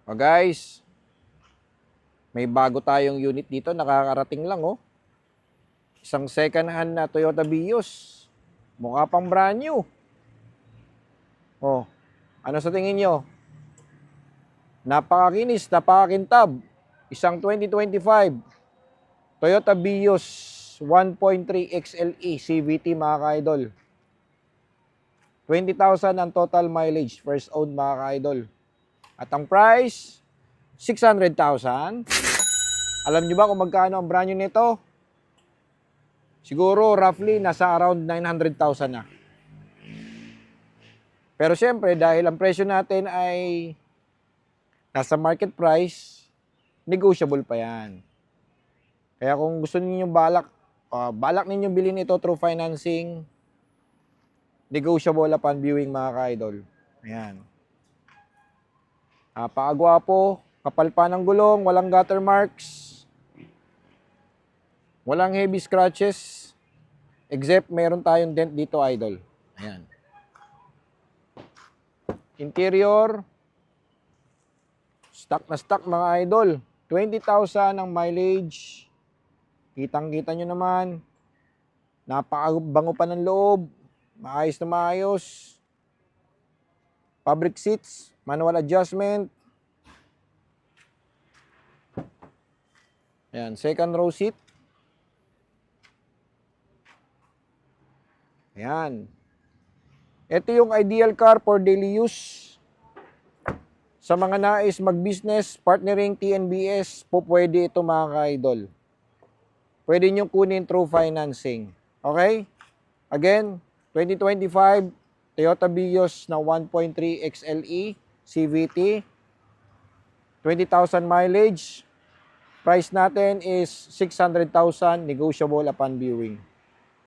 O guys, may bago tayong unit dito, nakakarating lang oh. Isang second hand na Toyota Vios. Mukha pang brand new. Oh, ano sa tingin nyo? Napakakinis, napakakintab. Isang 2025 Toyota Vios 1.3 XLE CVT mga ka-idol. 20,000 ang total mileage, first owned mga ka-idol. At ang price, 600,000. Alam nyo ba kung magkano ang brand new nito? Siguro roughly nasa around 900,000 na. Pero syempre dahil ang presyo natin ay nasa market price, negotiable pa yan. Kaya kung gusto niyo balak ninyo bilhin ito through financing, negotiable upon viewing mga ka-idol. Ayan. Napakagwapo, kapal pa ng gulong, walang gutter marks, walang heavy scratches, except meron tayong dent dito, idol. Ayan. Interior, stock na stock mga idol. 20,000 ang mileage. Kitang-kita nyo naman. Napakabango pa ng loob. Maayos na maayos. Fabric seats, manual adjustment. Ayan, second row seat. Ayan. Ito yung ideal car for daily use. Sa mga nais mag-business, partnering, TNBS, po pwede ito mga ka-idol. Pwede nyo kunin through financing. Okay? Again, 2025 Toyota Vios na 1.3 XLE CVT. 20,000 mileage. Price natin is 600,000 negotiable upon viewing.